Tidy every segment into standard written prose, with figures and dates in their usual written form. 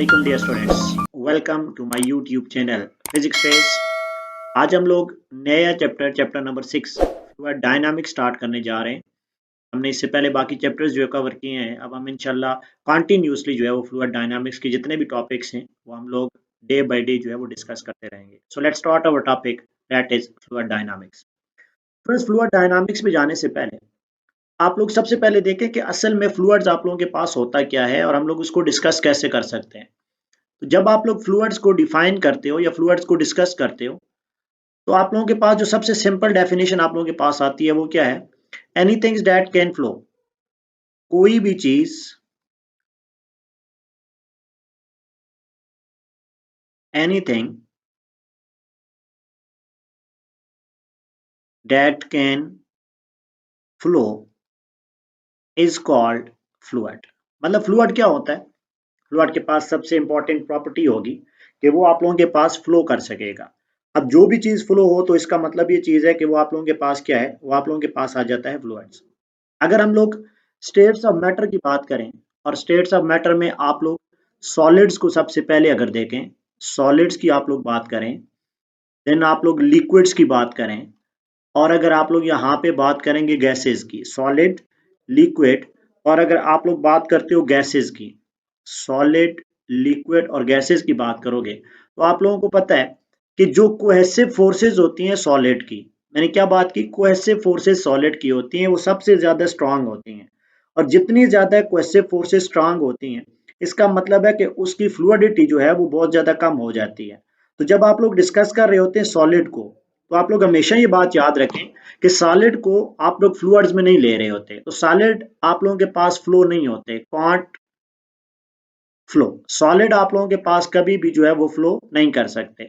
वालेकुम dear students, welcome to my YouTube channel physics face. आज हम लोग नया chapter number 6 fluid dynamics start करने जा रहे हैं। हमने इससे पहले बाकी चैप्टर्स जो है कवर किए हैं। अब हम इंशाल्लाह कंटिन्यूसली जो है वो फ्लूइड डायनामिक्स के जितने भी टॉपिक्स हैं वो हम लोग डे बाय डे जो है वो डिस्कस करते रहेंगे। So let's start our topic, that is fluid dynamics. Friends, fluid dynamics में जाने से पहले आप लोग सबसे पहले देखें कि असल में फ्लूइड्स आप लोगों के पास होता क्या है और हम लोग उसको डिस्कस कैसे कर सकते हैं। तो जब आप लोग फ्लूइड्स को डिफाइन करते हो या फ्लूइड्स को डिस्कस करते हो तो आप लोगों के पास जो सबसे सिंपल डेफिनेशन आप लोगों के पास आती है वो क्या है? एनीथिंग दैट कैन फ्लो, कोई भी चीज anything that can flow is called fluid. मतलब फ्लूइड क्या होता है? फ्लूइड के पास सबसे इंपॉर्टेंट प्रॉपर्टी होगी कि वो आप लोगों के पास फ्लो कर सकेगा। अब जो भी चीज फ्लो हो तो इसका मतलब ये चीज है कि वो आप लोगों के पास क्या है, वो आप लोगों के पास आ जाता है फ्लूइड्स। अगर हम लोग स्टेट्स ऑफ मैटर की बात करें और स्टेट्स ऑफ मैटर में आप लोग सॉलिड्स को सबसे पहले अगर देखें, सॉलिड्स की आप लोग बात करें, देन आप लोग लिक्विड्स की बात करें, और अगर आप लोग यहाँ पे बात करेंगे गैसेस की, सॉलिड, लिक्विड, और अगर आप लोग बात करते हो गैसेस की, सॉलिड, लिक्विड और गैसेस की बात करोगे तो आप लोगों को पता है कि जो कोहेसिव फोर्सेस होती हैं सॉलिड की, मैंने क्या बात की, कोहेसिव फोर्सेस सॉलिड की होती हैं वो सबसे ज्यादा स्ट्रांग होती हैं। और जितनी ज्यादा कोहेसिव फोर्सेस स्ट्रांग होती हैं इसका मतलब है कि उसकी फ्लूइडिटी जो है वो बहुत ज्यादा कम हो जाती है। तो जब आप लोग डिस्कस कर रहे होते हैं सॉलिड को तो आप लोग हमेशा ये बात याद रखें कि सॉलिड को आप लोग फ्लूइड्स में नहीं ले रहे होते, तो सॉलिड आप लोगों के पास फ्लो नहीं होते, कांट फ्लो, सॉलिड आप लोगों के पास कभी भी जो है वो फ्लो नहीं कर सकते।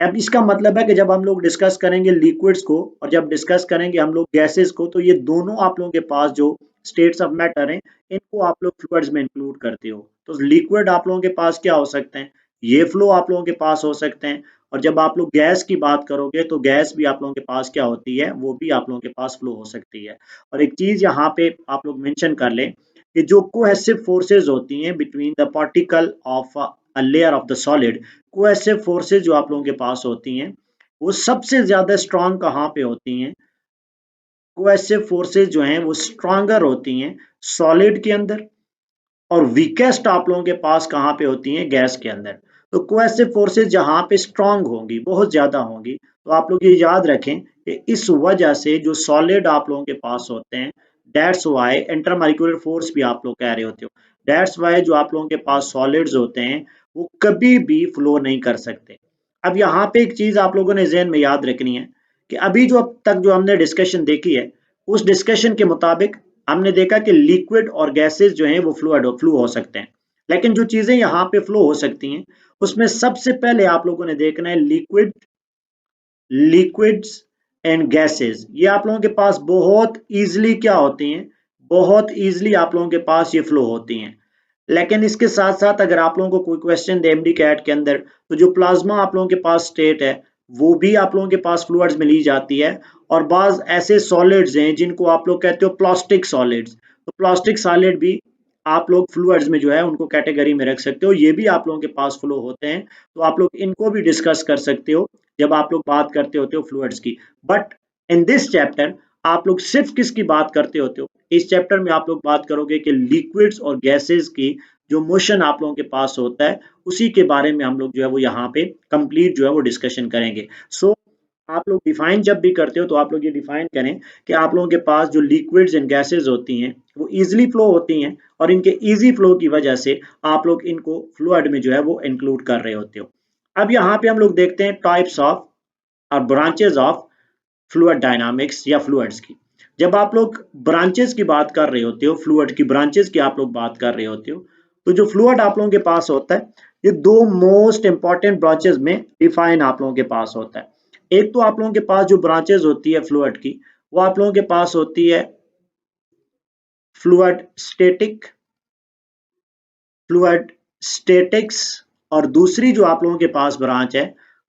अब इसका मतलब है कि जब हम लोग डिस्कस करेंगे लिक्विड्स को और जब डिस्कस करेंगे हम लोग गैसेस को, तो ये दोनों आप लोगों के पास जो स्टेट्स ऑफ मैटर हैं इनको आप लोग फ्लूइड्स में इंक्लूड करते हो। तो लिक्विड आप लोगों के पास क्या हो सकते हैं, ये फ्लो आप लोगों के पास हो सकते हैं। और जब आप लोग गैस की बात करोगे तो गैस भी आप लोगों के पास क्या होती है, वो भी आप लोगों के पास फ्लो हो सकती है। और एक चीज यहाँ पे आप लोग मेंशन कर लें कि जो कोहेसिव फोर्सेज होती हैं between the particle of a layer of the solid, cohesive forces जो आप लोगों के पास होती हैं वो सबसे ज्यादा स्ट्रांग कहाँ पे होती हैं? कोहेसिव फोर्सेज जो हैं वो स्ट्रांगर होती हैं सॉलिड के अंदर, और वीकेस्ट आप लोगों के पास कहाँ पे होती हैं? गैस के अंदर। तो कोहेसिव फोर्सेज जहाँ पे स्ट्रांग होंगी, बहुत ज्यादा होंगी, तो आप लोग ये याद रखें कि इस वजह से जो सॉलिड आप लोगों के पास होते हैं, दैट्स वाई इंटरमॉलिक्यूलर फोर्स भी आप लोग कह रहे होते हो, दैट्स वाई जो आप लोगों के पास सॉलिड्स होते हैं वो कभी भी फ्लो नहीं कर सकते। अब यहाँ पे एक चीज आप लोगों ने ज़हन में याद रखनी है कि अभी जो अब तक जो हमने डिस्कशन देखी है उस डिस्कशन के मुताबिक हमने देखा कि लिक्विड और गैसेस जो हैं वो फ्लू हो सकते हैं। लेकिन जो चीजें यहाँ पे फ्लो हो सकती हैं उसमें सबसे पहले आप लोगों ने देखना है लिक्विड्स एंड गैसेस। ये आप लोगों के पास बहुत इजीली क्या होती हैं, बहुत इजीली आप लोगों के पास ये फ्लो होती हैं। लेकिन इसके साथ साथ अगर आप लोगों को कोई क्वेश्चन दे एमडी कैट के अंदर, तो जो प्लाज्मा आप लोगों के पास स्टेट है वो भी आप लोगों के पास फ्लूइड्स में ली जाती है। और बाज ऐसे सॉलिड्स हैं जिनको आप लोग कहते हो प्लास्टिक सॉलिड्स, तो प्लास्टिक सॉलिड भी आप लोग फ्लूइड्स में जो है उनको कैटेगरी में रख सकते हो, ये भी आप लोगों के पास फ्लो होते हैं। तो आप लोग इनको भी डिस्कस कर सकते हो जब आप लोग बात करते होते हो फ्लूइड्स की। बट इन दिस चैप्टर आप लोग सिर्फ किसकी बात करते होते हो? इस चैप्टर में आप लोग बात करोगे कि लिक्विड्स और गैसेस की जो मोशन आप लोगों के पास होता है उसी के बारे में हम लोग जो है वो यहाँ पे कंप्लीट जो है वो डिस्कशन करेंगे। सो आप लोग डिफाइन जब भी करते हो तो आप लोग ये डिफाइन करें कि आप लोगों के पास जो लिक्विड्स एंड गैसेस होती हैं वो इजीली फ्लो होती हैं और इनके इजी फ्लो की वजह से आप लोग इनको फ्लूइड में जो है वो इंक्लूड कर रहे होते हो। अब यहाँ पे हम लोग देखते हैं टाइप्स ऑफ और ब्रांचेस ऑफ फ्लूइड डायनामिक्स या फ्लूइड्स की। जब आप लोग ब्रांचेस की बात कर रहे होते हो, फ्लूइड की ब्रांचेस की आप लोग बात कर रहे होते हो, तो जो फ्लूइड आप लोगों के पास होता है ये दो मोस्ट इंपॉर्टेंट ब्रांचेस में डिफाइन आप लोगों के पास होता है। एक तो आप लोगों के पास जो ब्रांचेस होती है फ्लूइड की वो आप लोगों के पास होती है फ्लूइड स्टैटिक, फ्लूइड स्टैटिक्स, और दूसरी जो आप लोगों के पास ब्रांच है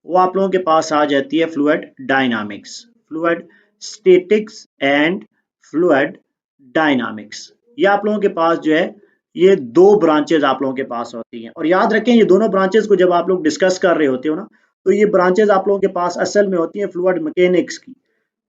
वो आप लोगों के पास आ जाती है fluid dynamics, fluid statics and fluid dynamics. ये आप लोगों के पास जो है ये दो ब्रांचेज आप लोगों के पास होती हैं। और याद रखें ये दोनों ब्रांचेज को जब आप लोग डिस्कस कर रहे होते हो ना, तो ये ब्रांचेज आप लोगों के पास असल में होती हैं फ्लूइड मैकेनिक्स की।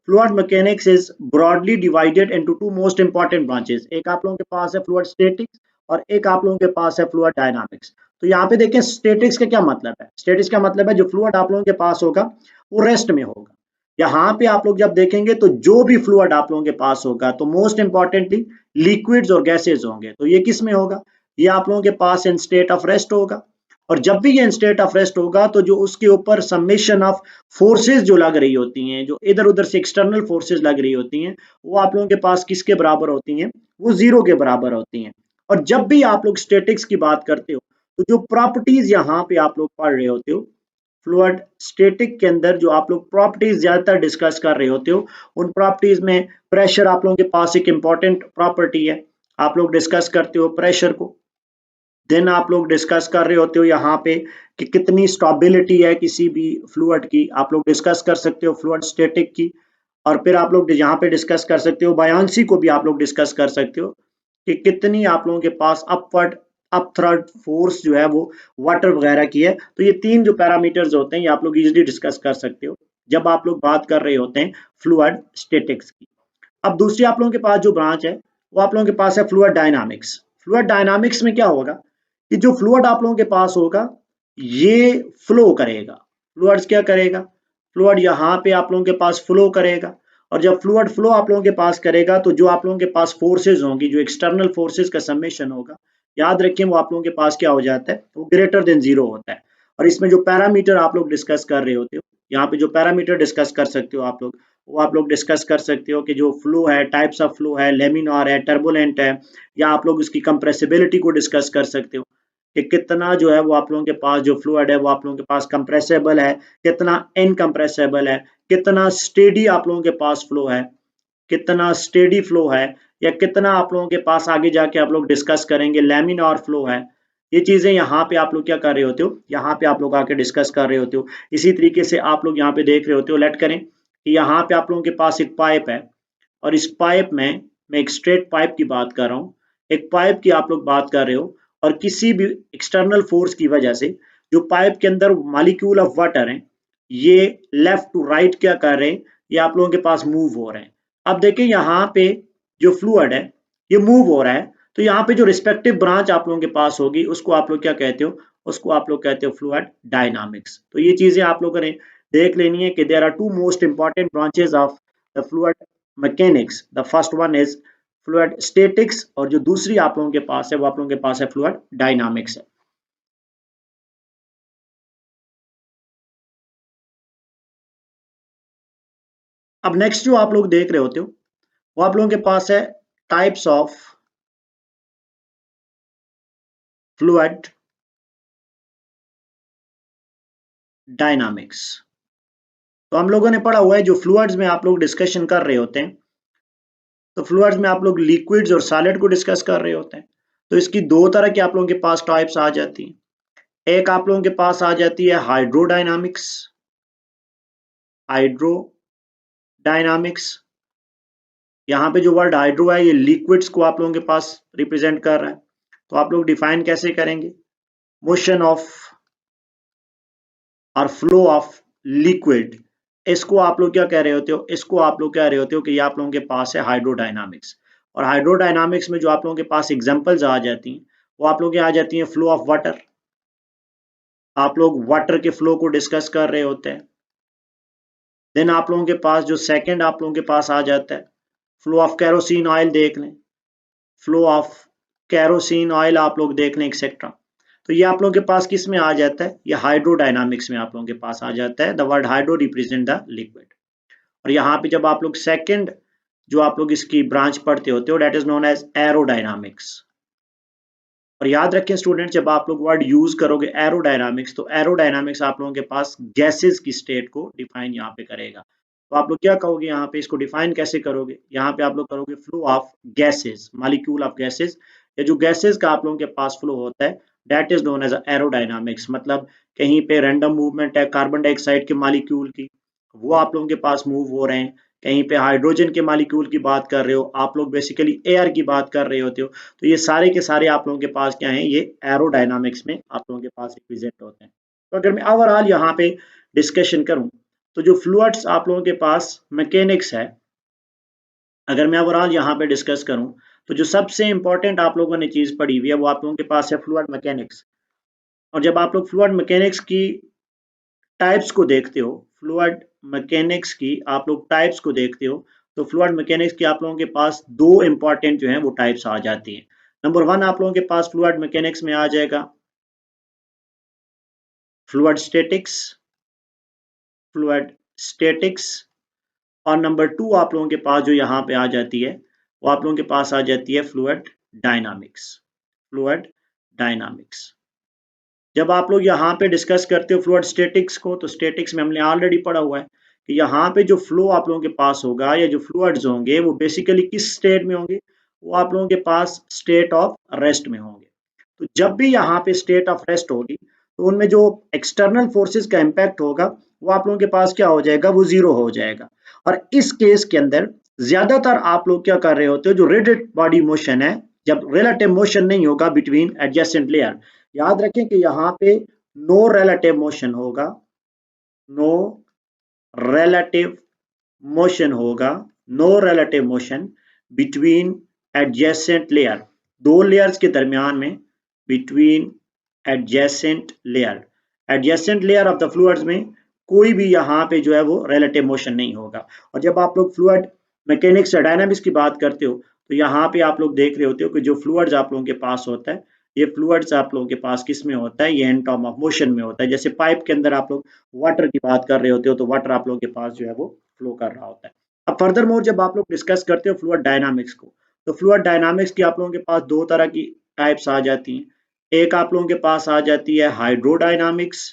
Fluid mechanics is broadly divided into two most important branches. एक आप लोगों के पास है फ्लूइड स्टैटिक्स और एक आप लोगों के पास है फ्लूइड डायनामिक्स। तो यहाँ पे देखें स्टैटिक्स का क्या मतलब है। स्टैटिक्स का मतलब है जो फ्लूइड आप लोगों के पास होगा वो रेस्ट में होगा। यहाँ पे आप लोग जब देखेंगे तो जो भी फ्लूइड आप लोगों के पास होगा तो मोस्ट इंपॉर्टेंटली लिक्विड्स और गैसेज होंगे। तो ये किस में होगा, ये आप लोगों के पास इन स्टेट ऑफ रेस्ट होगा। और जब भी ये इन स्टेट ऑफ रेस्ट होगा तो जो उसके ऊपर समेशन ऑफ फोर्सेस जो लग रही होती हैं, जो इधर उधर से एक्सटर्नल फोर्सेस लग रही होती हैं, वो आप लोगों के पास किसके बराबर होती हैं, वो जीरो के बराबर होती हैं। और जब भी आप लोग स्टैटिक्स की बात करते हो तो जो प्रॉपर्टीज यहाँ पे आप लोग पढ़ रहे होते हो फ्लूइड स्टैटिक के अंदर, जो आप लोग प्रॉपर्टीज ज्यादातर डिस्कस कर रहे होते हो, उन प्रॉपर्टीज में प्रेशर आप लोगों के पास एक इंपॉर्टेंट प्रॉपर्टी है। आप लोग डिस्कस करते हो प्रेशर को। देन आप लोग डिस्कस कर रहे होते हो यहाँ पे कि कितनी स्टेबिलिटी है किसी भी फ्लूइड की, आप लोग डिस्कस कर सकते हो फ्लूइड स्टैटिक की। और फिर आप लोग यहाँ पे डिस्कस कर सकते हो बायांसी को भी आप लोग डिस्कस कर सकते हो कि कितनी आप लोगों के पास अपवर्ड अपथ्रड फोर्स जो है वो वाटर वगैरह की है। तो ये तीन जो पैरामीटर्स होते हैं ये आप लोग इजीली डिस्कस कर सकते हो जब आप लोग बात कर रहे होते हैं फ्लूइड स्टैटिक्स की। अब दूसरी आप लोगों के पास जो ब्रांच है वो आप लोगों के पास है फ्लूइड डायनामिक्स। फ्लूइड डायनामिक्स में क्या होगा कि जो फ्लूइड आप लोगों के पास होगा ये फ्लो करेगा। फ्लूइड्स क्या करेगा, फ्लूइड यहाँ पे आप लोगों के पास फ्लो करेगा। और जब फ्लूइड फ्लो आप लोगों के पास करेगा तो जो आप लोगों के पास फोर्सेज होंगी, जो एक्सटर्नल फोर्सेज का समेशन होगा, याद रखें वो आप लोगों के पास क्या हो जाता है, वो ग्रेटर देन जीरो होता है। और इसमें जो पैरामीटर आप लोग डिस्कस कर रहे होते हो, यहाँ पे जो पैरामीटर डिस्कस कर सकते हो आप लोग, वो आप लोग डिस्कस कर सकते हो कि जो फ्लो है, टाइप्स ऑफ फ्लो है, लेमिनार है, टर्बुलेंट है, या आप लोग इसकी कंप्रेसिबिलिटी को डिस्कस कर सकते हो कि कितना जो है वो आप लोगों के पास जो फ्लूइड है वो आप लोगों के पास कंप्रेसेबल है, कितना इनकंप्रेसेबल है, कितना स्टेडी आप लोगों के पास फ्लो है, कितना स्टेडी फ्लो है, या कितना आप लोगों के पास आगे जाके आप लोग डिस्कस करेंगे लैमिनार फ्लो है। ये चीजें यहाँ पे आप लोग क्या कर रहे होते हो, यहाँ पे आप लोग आके डिस्कस कर रहे होते हो। इसी तरीके से आप लोग यहाँ पे देख रहे होते हो, लेट करें कि यहाँ पे आप लोगों के पास एक पाइप है और इस पाइप में मैं एक स्ट्रेट पाइप की बात कर रहा हूँ, एक पाइप की आप लोग बात कर रहे हो और किसी भी एक्सटर्नल फोर्स की वजह से जो पाइप के अंदर मॉलिक्यूल ऑफ वाटर हैं ये लेफ्ट टू राइट क्या कर रहे हैं, ये आप लोगों के पास मूव हो रहे हैं। अब देखिए यहाँ पे जो फ्लूइड है ये मूव हो रहा है, तो यहाँ पे जो रिस्पेक्टिव ब्रांच आप लोगों के पास होगी उसको आप लोग क्या कहते हो, उसको आप लोग कहते हो फ्लूइड डायनामिक्स। तो ये चीजें आप लोगों ने देख लेनी है कि there are two most important branches of the fluid mechanics. The first one is fluid statics और जो दूसरी आप लोगों के पास है वो आप लोगों के पास है फ्लूइड डायनामिक्स है। अब नेक्स्ट जो आप लोग देख रहे होते हो वो आप लोगों के पास है टाइप्स ऑफ फ्लूइड डायनामिक्स। तो हम लोगों ने पढ़ा हुआ है जो फ्लूइड्स में आप लोग डिस्कशन कर रहे होते हैं, तो फ्लूइड्स में आप लोग लिक्विड्स और सॉलिड को डिस्कस कर रहे होते हैं। तो इसकी दो तरह की आप लोगों के पास टाइप्स आ जाती हैं। एक आप लोगों के पास आ जाती है हाइड्रोडायनामिक्स। हाइड्रोडायनामिक्स, यहाँ पे जो वर्ड हाइड्रो है ये लिक्विड्स को आप लोगों के पास रिप्रेजेंट कर रहा है। तो आप लोग डिफाइन कैसे करेंगे, मोशन ऑफ और फ्लो ऑफ लिक्विड, इसको आप लोग क्या कह रहे होते हो, इसको आप लोग कह रहे होते हो कि ये आप लोगों के पास है हाइड्रोडायनामिक्स। और हाइड्रोडायनामिक्स में जो आप लोगों के पास एग्जांपल्स आ जाती हैं वो आप लोगों के आ जाती हैं फ्लो ऑफ वाटर। आप लोग वाटर के फ्लो को डिस्कस कर रहे होते हैं। देन आप लोगों के पास जो सेकंड आप लोगों के पास आ जाता है फ्लो ऑफ कैरोसिन ऑयल देख लें, फ्लो ऑफ कैरोसिन ऑयल आप लोग देख लें एक्सेट्रा। तो ये आप लोगों के पास किस में आ जाता है, ये हाइड्रोडायनामिक्स में आप लोगों के पास आ जाता है। The word hydro represent the liquid. और यहाँ पे जब आप लोग सेकंड जो आप लोग इसकी ब्रांच पढ़ते होते हो that is known as aerodynamics. और याद रखें स्टूडेंट जब आप लोग वर्ड यूज करोगे एरोडायनामिक्स, तो एरोडायनामिक्स आप लोगों के पास गैसेस की स्टेट को डिफाइन यहाँ पे करेगा। तो आप लोग क्या कहोगे यहाँ पे, इसको डिफाइन कैसे करोगे, यहाँ पे आप लोग करोगे flow of gases, molecule of gases, या जो गैसेस का आप लोगों के पास फ्लो होता है that is known as aerodynamics. मतलब कहीं पे रैंडम मूवमेंट है कार्बन डाइऑक्साइड के मॉलिक्यूल की वो आप लोगों के पास मूव हो रहे हैं। कहीं पे हाइड्रोजन के मॉलिक्यूल की बात कर रहे हो, आप लोग बेसिकली एयर की बात कर रहे होते हो, तो ये सारे के सारे आप लोगों के पास क्या हैं, ये एरोडायनामिक्स में आप लोगों के पास रिप्रेजेंट होते हैं। तो अगर मैं ओवरऑल यहाँ पे डिस्कशन करूं, तो जो फ्लूइड्स आप लोगों के पास मैकेनिक्स है, अगर मैं ओवरऑल यहाँ पे डिस्कस करूं, तो जो सबसे इंपॉर्टेंट आप लोगों ने चीज पढ़ी हुई है वो आप लोगों के पास है फ्लूइड मैकेनिक्स। और जब आप लोग फ्लूइड मैकेनिक्स की टाइप्स को देखते हो, फ्लूइड मैकेनिक्स की आप लोग टाइप्स को देखते हो, तो फ्लूइड मैकेनिक्स की आप लोगों के पास दो इंपॉर्टेंट जो हैं वो टाइप्स आ जाती हैं। नंबर वन आप लोगों के पास फ्लूइड मैकेनिक्स में आ जाएगा फ्लूइड स्टैटिक्स, फ्लूइड स्टैटिक्स। और नंबर टू आप लोगों के पास जो यहाँ पे आ जाती है, वो आप लोगों के पास आ जाती है फ्लूइड डायनामिक्स, फ्लूइड डायनामिक्स। जब आप लोग यहाँ पे डिस्कस करते हो फ्लूइड स्टैटिक्स को, तो स्टैटिक्स में हमने ऑलरेडी पढ़ा हुआ है कि यहाँ पे जो फ्लो आप लोगों के पास होगा या जो फ्लूइड्स होंगे वो बेसिकली किस स्टेट में होंगे, वो आप लोगों के पास स्टेट ऑफ रेस्ट में होंगे। तो जब भी यहाँ पे स्टेट ऑफ रेस्ट होगी, तो उनमें जो एक्सटर्नल फोर्सेस का इम्पैक्ट होगा वो आप लोगों के पास क्या हो जाएगा, वो जीरो हो जाएगा। और इस केस के अंदर ज्यादातर आप लोग क्या कर रहे होते हो, जो रिजिड बॉडी मोशन है, जब रिलेटिव मोशन नहीं होगा बिटवीन एडजेसेंट लेयर, याद रखें कि यहाँ पे नो रिलेटिव मोशन होगा, नो रिलेटिव मोशन होगा, no relative motion between adjacent layer, दो लेयर्स के दरमियान में, between adjacent layer, adjacent layer of the fluids में कोई भी यहाँ पे जो है वो रिलेटिव मोशन नहीं होगा। और जब आप लोग फ्लूइड मैकेनिक्स या डायनामिक्स की बात करते हो, तो यहाँ पे आप लोग देख रहे होते हो कि जो फ्लूइड्स आप लोगों के पास होता है, ये फ्लूइड्स आप लोगों के पास किस में होता है, ये इन टर्म ऑफ मोशन में होता है। जैसे पाइप के अंदर आप लोग वाटर की बात कर रहे होते हो, तो वाटर आप लोगों के पास जो है वो फ्लो कर रहा होता है। अब फर्दर मोर जब आप लोग डिस्कस करते हो फ्लूइड डायनामिक्स को, तो फ्लूइड डायनामिक्स की आप लोगों के पास दो तरह की टाइप्स आ जाती हैं। एक आप लोगों के पास आ जाती है हाइड्रोडायनामिक्स,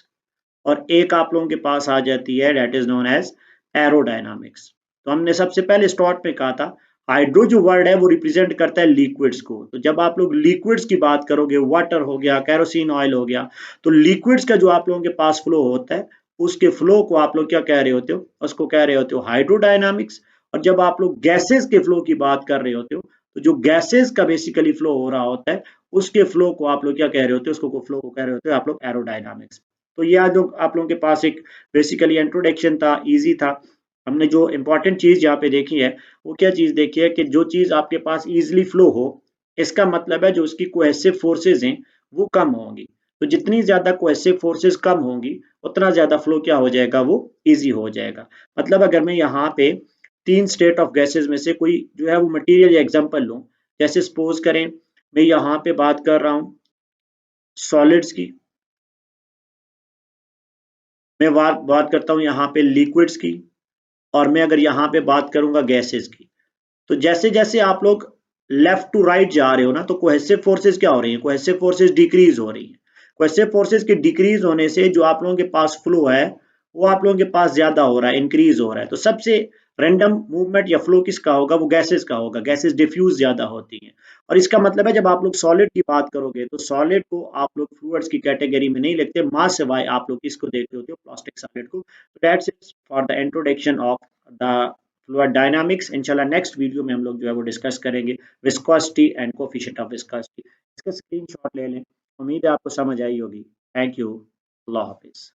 और एक आप लोगों के पास आ जाती है that is known as aerodynamics. तो हमने सबसे पहले स्टार्ट में कहा था हाइड्रो जो वर्ड है वो रिप्रेजेंट करता है लिक्विड्स को। तो जब आप लोग लिक्विड्स की बात करोगे, वाटर हो गया, केरोसिन ऑयल हो गया, तो लिक्विड्स का जो आप लोगों के पास फ्लो होता है, उसके फ्लो को आप लोग क्या कह रहे होते हो, उसको कह रहे होते हो हाइड्रोडायनामिक्स। और जब आप लोग गैसेस के फ्लो की बात कर रहे होते हो, तो जो गैसेस का बेसिकली फ्लो हो रहा होता है, उसके फ्लो को आप लोग क्या कह रहे होते हो, उसको फ्लो को कह रहे होते हो आप लोग एरोडायनामिक्स। तो ये आज जो आप लोगों के पास एक बेसिकली इंट्रोडक्शन था, इजी था। हमने जो इंपॉर्टेंट चीज यहाँ पे देखी है, वो क्या चीज देखी है कि जो चीज आपके पास इजीली फ्लो हो, इसका मतलब है जो उसकी कोहेसिव फोर्सेज हैं वो कम होंगी। तो जितनी ज्यादा कोहेसिव फोर्सेज कम होंगी, उतना ज्यादा फ्लो क्या हो जाएगा, वो इजी हो जाएगा। मतलब अगर मैं यहाँ पे तीन स्टेट ऑफ गैसेस में से कोई जो है वो मटेरियल या एग्जांपल लूं, जैसे सपोज करें मैं यहाँ पे बात कर रहा हूँ सॉलिड्स की, मैं बात करता हूँ यहाँ पे लिक्विड्स की, और मैं अगर यहाँ पे बात करूंगा गैसेस की, तो जैसे जैसे आप लोग लेफ्ट टू राइट जा रहे हो ना, तो कोहेसिव फोर्सेस क्या हो रही है, कोहेसिव फोर्सेस डिक्रीज हो रही है। कोहेसिव फोर्सेस के डिक्रीज होने से जो आप लोगों के पास फ्लो है, वो आप लोगों के पास ज्यादा हो रहा है, इंक्रीज हो रहा है। तो सबसे रैंडम मूवमेंट या फ्लो किसका होगा, वो गैसेस का होगा, गैसेस डिफ्यूज ज्यादा होती हैं। और इसका मतलब है जब आप लोग सॉलिड की बात करोगे, तो सॉलिड को आप लोग फ्लूइड्स की कैटेगरी में नहीं लिखते, मास सिवाय आप लोग किसको देखते होते हो, प्लास्टिक सॉलिड को। That's it for the introduction of the fluid dynamics. इंशाल्लाह नेक्स्ट वीडियो में हम लोग जो है वो डिस्कस करेंगे viscosity and coefficient of viscosity. इसका स्क्रीनशॉट ले लें। उम्मीद है आपको समझ आई होगी। Thank you. Allah Hafiz.